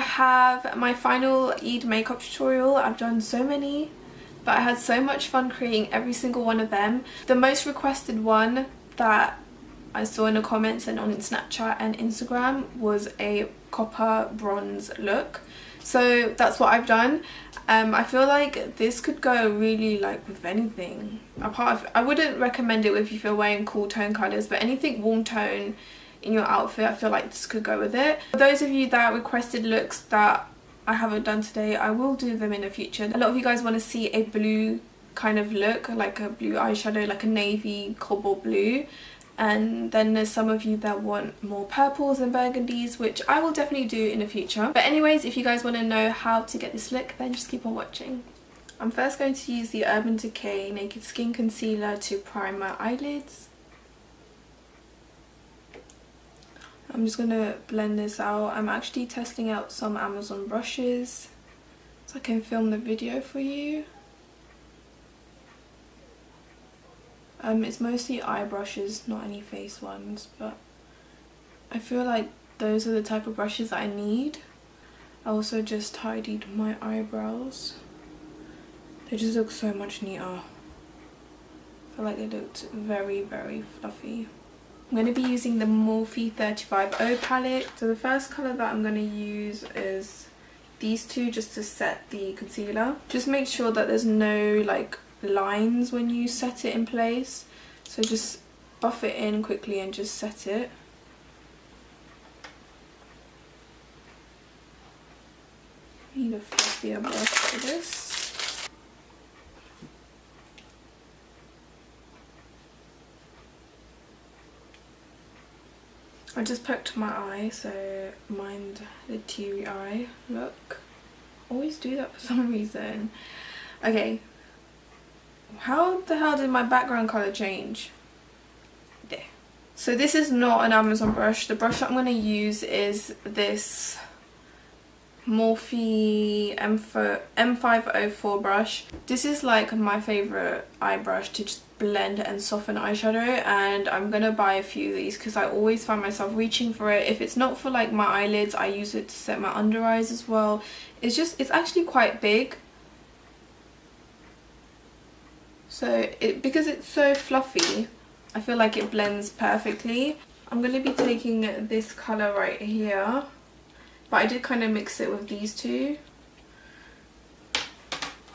have my final Eid makeup tutorial. I've done so many, but I had so much fun creating every single one of them. The most requested one that I saw in the comments and on Snapchat and Instagram was a copper bronze look. So that's what I've done. I feel like this could go really like with anything. I wouldn't recommend it if you're wearing cool tone colours, but anything warm tone in your outfit, I feel like this could go with it. For those of you that requested looks that I haven't done today, I will do them in the future. A lot of you guys want to see a blue kind of look, like a blue eyeshadow, like a navy cobalt blue. And then there's some of you that want more purples and burgundies, which I will definitely do in the future. But anyways, if you guys want to know how to get this look, then just keep on watching. I'm first going to use the Urban Decay Naked Skin Concealer to prime my eyelids. I'm just going to blend this out. I'm actually testing out some Amazon brushes so I can film the video for you. It's mostly eye brushes, not any face ones, but I feel like those are the type of brushes that I need. I also just tidied my eyebrows. They just look so much neater. I feel like they looked very, very fluffy. I'm going to be using the Morphe 350 palette. So the first colour that I'm going to use is these two, just to set the concealer. Just make sure that there's no like lines when you set it in place, so just buff it in quickly and just set it. Need a fluffier brush for this. I just poked my eye, so mind the teary eye look. Always do that for some reason. Okay. How the hell did my background colour change? There. So this is not an Amazon brush. The brush that I'm going to use is this Morphe M504 brush. This is like my favourite eye brush to just blend and soften eyeshadow, and I'm going to buy a few of these because I always find myself reaching for it. If it's not for like my eyelids, I use it to set my under eyes as well. It's actually quite big. So because it's so fluffy, I feel like it blends perfectly. I'm going to be taking this colour right here, but I did kind of mix it with these two.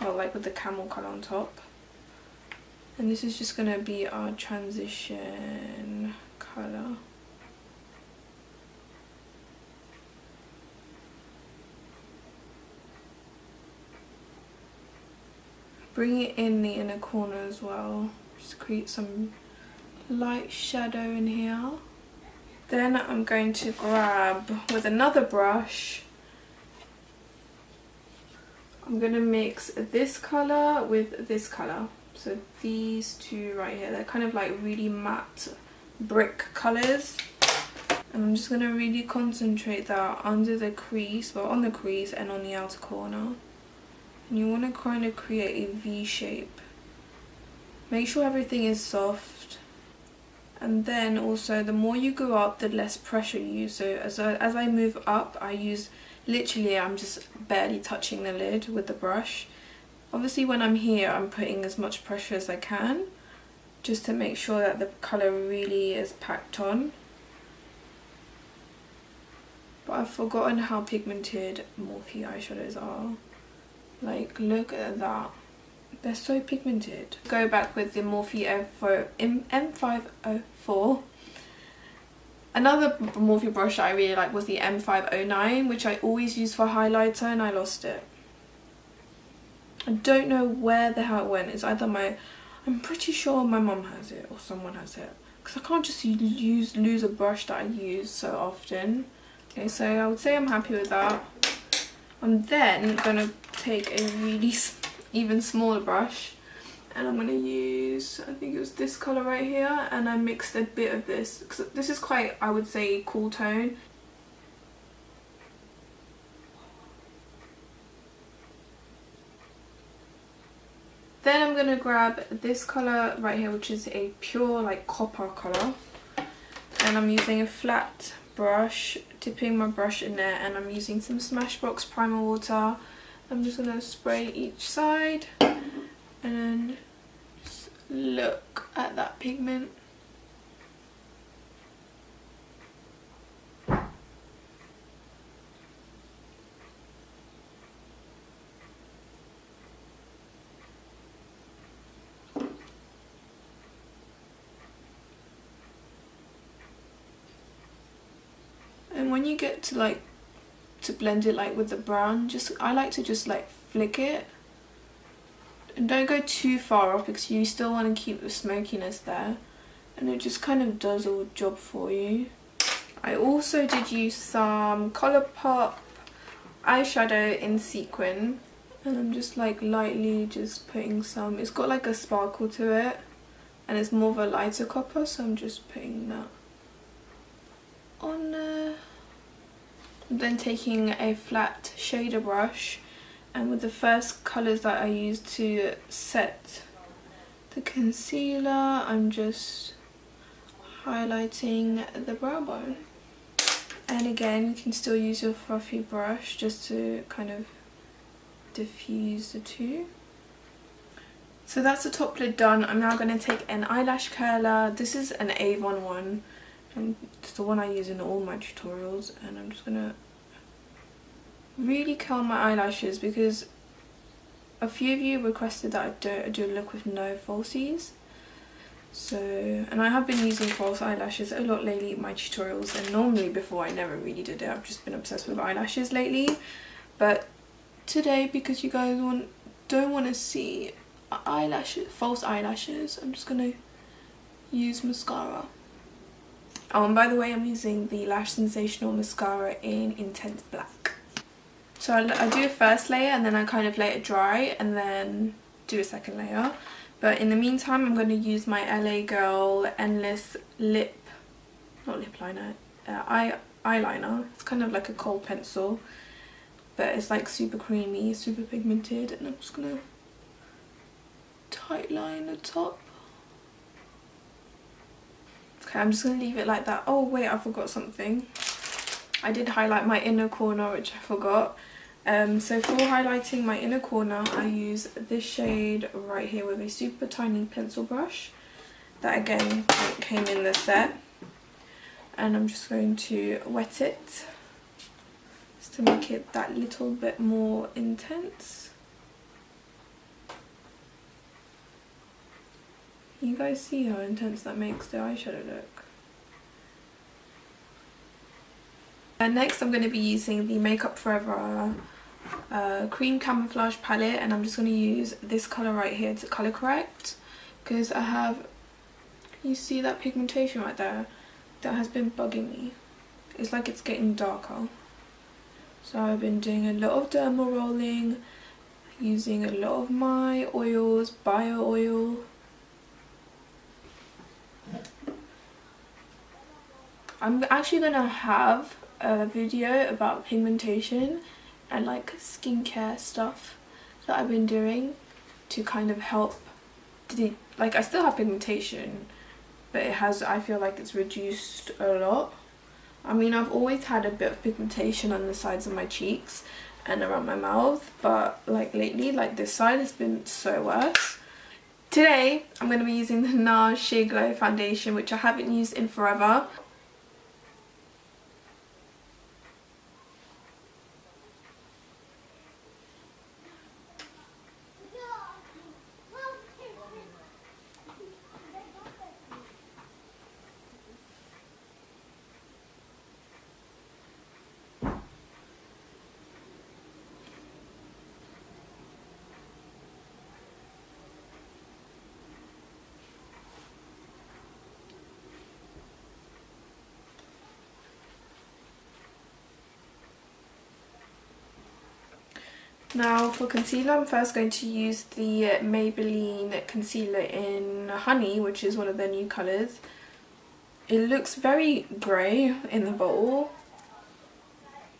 Well, like with the camel colour on top. And this is just going to be our transition colour. Bring it in the inner corner as well, just create some light shadow in here. Then I'm going to grab, with another brush, I'm going to mix this colour with this colour. So these two right here, they're kind of like really matte brick colours. And I'm just going to really concentrate that under the crease, well on the crease and on the outer corner. And you want to kind of create a V shape. Make sure everything is soft. And then also the more you go up, the less pressure you use. So as I move up, I use literally, I'm just barely touching the lid with the brush. Obviously when I'm here, I'm putting as much pressure as I can, just to make sure that the colour really is packed on. But I've forgotten how pigmented Morphe eyeshadows are. Like, look at that. They're so pigmented. Go back with the Morphe M504. Another Morphe brush I really like was the M509, which I always use for highlighter, and I lost it. I don't know where the hell it went. It's either I'm pretty sure my mum has it or someone has it. Because I can't just lose a brush that I use so often. Okay, so I would say I'm happy with that. I'm then going to take a really even smaller brush, and I'm going to use, I think it was this colour right here, and I mixed a bit of this, because this is quite, I would say, cool tone. Then I'm going to grab this colour right here, which is a pure like copper colour, and I'm using a flat brush, dipping my brush in there, and I'm using some Smashbox primer water. I'm just going to spray each side and then just look at that pigment. And when you get to like to blend it like with the brown, I like to just like flick it, and don't go too far off because you still want to keep the smokiness there, and it just kind of does all the job for you. I also did use some Colourpop eyeshadow in sequin, and I'm just like lightly just putting some, it's got like a sparkle to it and it's more of a lighter copper, so I'm just putting that on there. I'm then taking a flat shader brush, and with the first colours that I used to set the concealer, I'm just highlighting the brow bone. And again, you can still use your fluffy brush just to kind of diffuse the two. So that's the top lid done. I'm now going to take an eyelash curler. This is an Avon one, and it's the one I use in all my tutorials, and I'm just going to really curl my eyelashes because a few of you requested that I do a look with no falsies. So, and I have been using false eyelashes a lot lately in my tutorials, and normally before I never really did it. I've just been obsessed with eyelashes lately, but today, because you guys don't want to see eyelashes, false eyelashes, I'm just gonna use mascara. Oh, and by the way, I'm using the Lash Sensational mascara in Intense Black. So I do a first layer and then I kind of let it dry and then do a second layer. But in the meantime, I'm going to use my LA Girl Endless eyeliner. It's kind of like a kohl pencil, but it's like super creamy, super pigmented, and I'm just going to tight line the top. Okay, I'm just going to leave it like that. Oh wait, I forgot something. I did highlight my inner corner, which I forgot. So for highlighting my inner corner, I use this shade right here with a super tiny pencil brush that again came in the set, and I'm just going to wet it just to make it that little bit more intense. You guys see how intense that makes the eyeshadow look? And next I'm going to be using the Makeup Forever cream camouflage palette, and I'm just going to use this colour right here to colour correct because I have, you see that pigmentation right there? That has been bugging me. It's like it's getting darker. So I've been doing a lot of dermal rolling, using a lot of my oils, bio oil. I'm actually going to have a video about pigmentation and like skincare stuff that I've been doing to kind of help, like I still have pigmentation, but it has, I feel like it's reduced a lot. I mean, I've always had a bit of pigmentation on the sides of my cheeks and around my mouth, but like lately, like this side has been so worse. Today I'm going to be using the NARS Sheer Glow foundation, which I haven't used in forever. Now for concealer, I'm first going to use the Maybelline concealer in Honey, which is one of their new colours. It looks very grey in the bottle,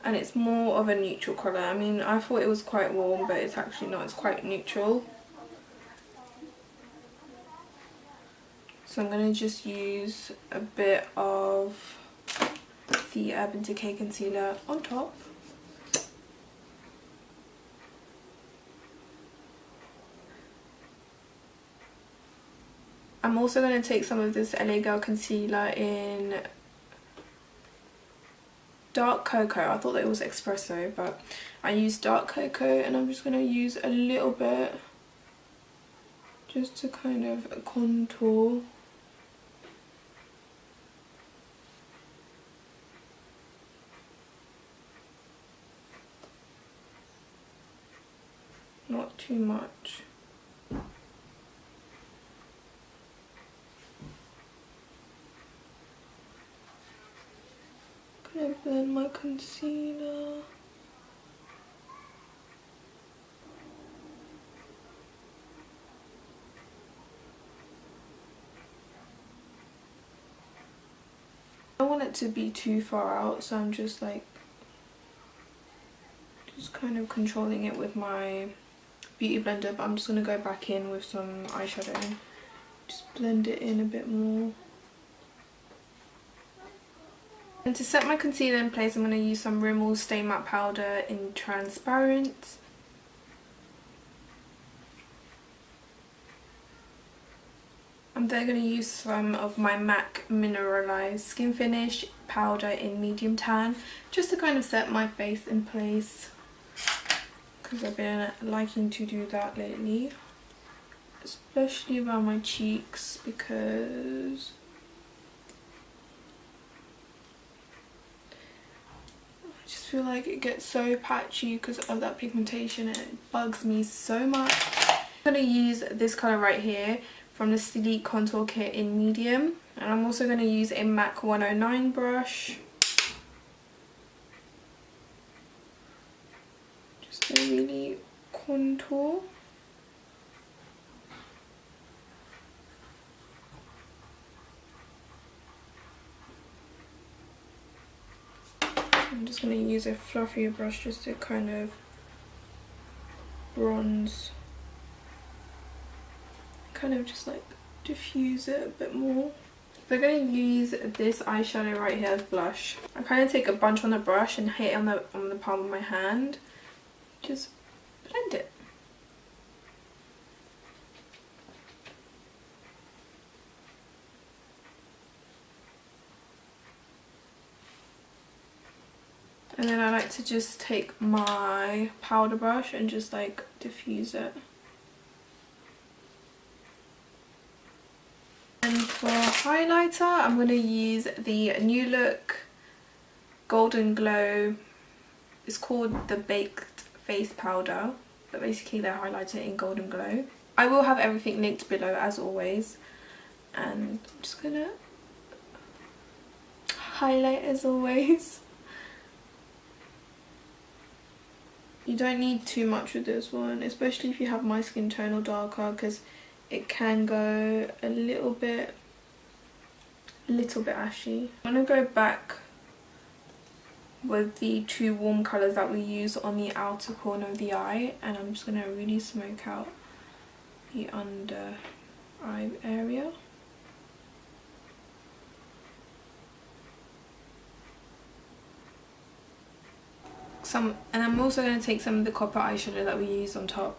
and it's more of a neutral colour. I mean, I thought it was quite warm, but it's actually not, it's quite neutral. So I'm going to just use a bit of the Urban Decay concealer on top. I'm also going to take some of this LA Girl concealer in dark cocoa. I thought that it was espresso, but I used dark cocoa, and I'm just going to use a little bit just to kind of contour. Not too much. Gonna blend my concealer. I don't want it to be too far out, so I'm just like kind of controlling it with my beauty blender, but I'm just going to go back in with some eyeshadow, just blend it in a bit more. And to set my concealer in place, I'm going to use some Rimmel Stay Matte Powder in transparent. I'm then going to use some of my MAC Mineralized Skin Finish powder in medium tan, just to kind of set my face in place, because I've been liking to do that lately, especially around my cheeks, because I just feel like it gets so patchy because of that pigmentation, and it bugs me so much. I'm going to use this colour right here from the Sleek Contour Kit in medium, and I'm also going to use a MAC 109 brush. Just to really contour. I'm just going to use a fluffier brush just to kind of bronze, kind of just like diffuse it a bit more. So I'm going to use this eyeshadow right here as blush. I kind of take a bunch on the brush and hit it on the palm of my hand. Just blend it. And then I like to just take my powder brush and just like diffuse it. And for highlighter, I'm going to use the New Look Golden Glow. It's called the Baked Face Powder, but basically they highlight it in Golden Glow. I will have everything linked below as always, and I'm just going to highlight as always. You don't need too much with this one, especially if you have my skin tone or darker, because it can go a little bit ashy. I'm going to go back with the two warm colours that we use on the outer corner of the eye, and I'm just going to really smoke out the under eye area. And I'm also going to take some of the copper eyeshadow that we use on top,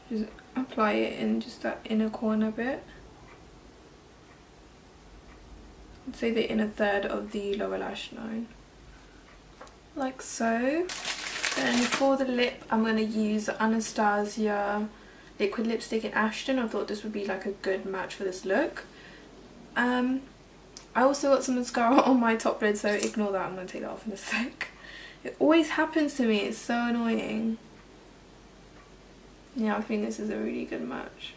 just apply it in just that inner corner bit. I'd say the inner third of the lower lash line, like so. Then for the lip, I'm going to use Anastasia liquid lipstick in Ashton. I thought this would be like a good match for this look. I also got some mascara on my top lid, so ignore that, I'm going to take that off in a sec. It always happens to me, it's so annoying. Yeah, I think this is a really good match.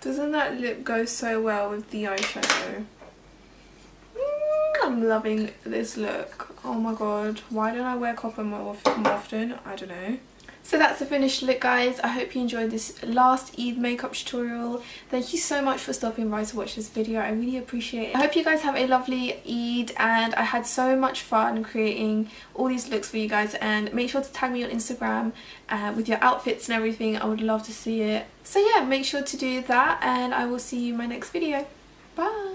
Doesn't that lip go so well with the eyeshadow? I'm loving this look. Oh my god, why don't I wear copper more often? I don't know. So that's the finished look, guys. I hope you enjoyed this last Eid makeup tutorial. Thank you so much for stopping by to watch this video. I really appreciate it. I hope you guys have a lovely Eid, and I had so much fun creating all these looks for you guys. And make sure to tag me on Instagram with your outfits and everything. I would love to see it. So yeah, make sure to do that, and I will see you in my next video. Bye!